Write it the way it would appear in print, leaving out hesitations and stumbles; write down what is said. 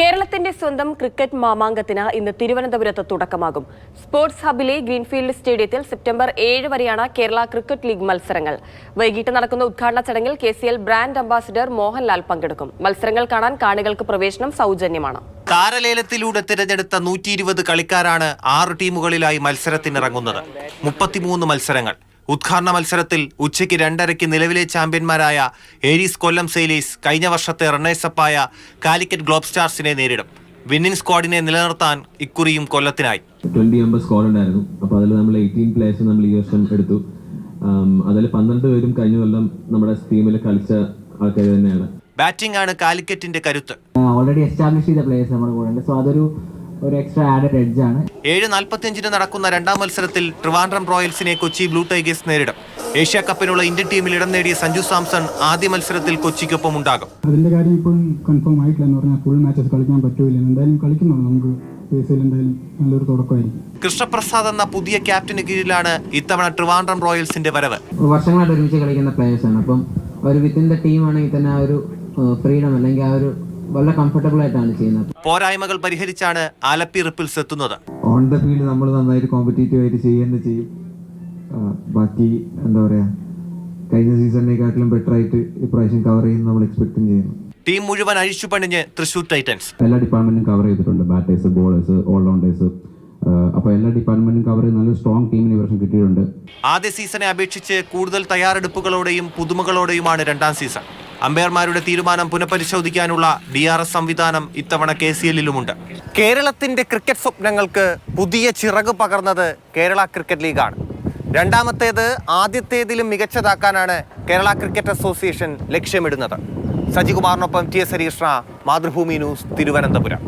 കേരളത്തിന്റെ സ്വന്തം ക്രിക്കറ്റ് മാമാങ്കത്തിന് ഇന്ന് തിരുവനന്തപുരത്ത് തുടക്കമാകും. സ്പോർട്സ് ഹബിലെ ഗ്രീൻഫീൽഡ് സ്റ്റേഡിയത്തിൽ സെപ്റ്റംബർ 7 വരെയാണ് കേരള ക്രിക്കറ്റ് ലീഗ് മത്സരങ്ങൾ. വൈകിട്ട് നടക്കുന്ന ഉദ്ഘാടന ചടങ്ങിൽ KCL ബ്രാൻഡ് അംബാസിഡർ മോഹൻലാൽ പങ്കെടുക്കും. മത്സരങ്ങൾ കാണാൻ കാണികൾക്ക് പ്രവേശനം സൗജന്യമാണ്. താരലേലത്തിലൂടെ തിരഞ്ഞെടുത്ത 120 കളിക്കാരാണ് 6 ടീമുകളിലായി മത്സരത്തിനിറങ്ങുന്നത്. 33 മത്സരങ്ങൾ. ഉദ്ഘാടന മത്സരത്തിൽ ഉച്ചയ്ക്ക് 2:30 നിലവിലെ ചാമ്പ്യന്മാരായ ഏരീസ് കൊല്ലം സെയിലേഴ്സ് കഴിഞ്ഞ വർഷത്തെ റണ്ണേഴ്സപ്പായ കാലിക്കറ്റ് ഗ്ലോബ് സ്റ്റാർസിനെ നേരിടും. വിന്നിംഗ് സ്ക്വാഡിനെ നിലനിർത്താൻ ഇക്കുറിയും കൊല്ലത്തിനായി 20 മെമ്പർ സ്ക്വാഡ് ഉണ്ടായിരുന്നു. അപ്പോൾ അതിൽ നമ്മൾ 18 പ്ലേയേഴ്സ് നമ്മൾ ഈ വർഷം എടുത്തു. അതിൽ 12 പേരും കഴിഞ്ഞ കൊല്ലം നമ്മുടെ ടീമിൽ കളിച്ച ആൾക്കാർ തന്നെയാണ്. ബാറ്റിംഗ് ആണ് കാലിക്കറ്റിന്റെ കരുത്ത്. ഓൾറെഡി എസ്റ്റാബ്ലിഷ് ചെയ്ത പ്ലേയേഴ്സ് നമ്മുടെ കൂടെ ഉണ്ട്. സോ അതൊരു എക്സ്ട്രാ ആഡഡ് എഡ്ജ് ആണ്. 7:45 നടക്കുന്ന രണ്ടാം മത്സരത്തിൽ ട്രിവാൻഡ്രം റോയൽസിനെ കൊച്ചി ബ്ലൂ ടൈഗേഴ്സ് നേരിടും. ഏഷ്യ കപ്പിനുള്ള ഇന്ത്യൻ ടീമിൽ ഇടം നേടിയ സഞ്ജു സാംസൺ ആദ്യ മത്സരത്തിൽ കൊച്ചിക്കൊപ്പം ഉണ്ടാകും. അതിന്റെ കാര്യം ഇപ്പം കൺഫേം ആയിട്ടില്ല എന്ന് പറഞ്ഞാൽ ഫുൾ മാച്ചസ് കളിക്കാൻ പറ്റൂല. എന്തായാലും കളിക്കുന്നുണ്ട്. നമുക്ക് എന്തായാലും നല്ലൊരു തുടക്കമായിരിക്കും. കൃഷ്ണപ്രസാദ് എന്ന പുതിയ ക്യാപ്റ്റന് കീഴിലാണ് ഇത്തവണ ട്രിവാൻഡ്രം റോയൽസിന്റെ വരവ്. വർഷങ്ങളായിട്ട് ഒരുമിച്ച് കളിക്കുന്ന പ്ലേയേഴ്സാണ്. അപ്പം ഒരു വിത്തിൻ ദ ടീം ആണെങ്കിൽ തന്നെ ആ ഒരു ഫ്രീഡം അല്ലെങ്കിൽ ആ ഒരു വളരെ കംഫർട്ടബിൾ ആയിട്ടാണ് ചെയ്യുന്നത്. പോരായ്മകൾ പരിഹരിച്ചാണ് ആലപ്പി റിപ്പിൾസ് എത്തുന്നത്. ഓൺ ദ ഫീൽഡ് നമ്മൾ നന്നായിട്ട് കോമ്പറ്റീറ്റീവ് ആയിട്ട് ചെയ്യും. ബാക്കി എന്താ പറയാ, കഴിഞ്ഞ സീസണിനെക്കാട്ടിലും ബെറ്റർ ആയിട്ട് ഇപ്രാവശ്യം കവർ ചെയ്യുന്ന നമ്മൾ എക്സ്പെക്ടും ചെയ്യുന്നു. ടീം മുഴുവൻ അഴിച്ചുപണിഞ്ഞ് തൃശൂർ ടൈറ്റൻസ് എല്ലാ ഡിപ്പാർട്ട്മെന്റും കവർ ചെയ്തിട്ടുണ്ട്. Batters, bowlers, all-rounders. അപ്പോൾ എല്ലാ ഡിപ്പാർട്ട്മെന്റും കവർ ചെയ്ത് നല്ല സ്ട്രോങ് ടീമിന് ഈ വർഷം കിട്ടിയിട്ടുണ്ട്. ആദ്യ സീസണെ അപേക്ഷിച്ച് കൂടുതൽ തയ്യാറെടുപ്പുകളോടെയും പുതുമകളോടെയുമാണ് രണ്ടാം സീസൺ. അമ്പയർമാരുടെ തീരുമാനം പുനഃപരിശോധിക്കാനുള്ള DRS സംവിധാനം ഇത്തവണ KCLലുമുണ്ട്. കേരളത്തിന്റെ ക്രിക്കറ്റ് സ്വപ്നങ്ങൾക്ക് പുതിയ ചിറക് പകർന്നത് കേരള ക്രിക്കറ്റ് ലീഗാണ്. രണ്ടാമത്തേത് ആദ്യത്തേതിലും മികച്ചതാക്കാനാണ് കേരള ക്രിക്കറ്റ് അസോസിയേഷൻ ലക്ഷ്യമിടുന്നത്. സജികുമാറിനൊപ്പം TS ഹരീഷ്ണ, മാതൃഭൂമി ന്യൂസ്, തിരുവനന്തപുരം.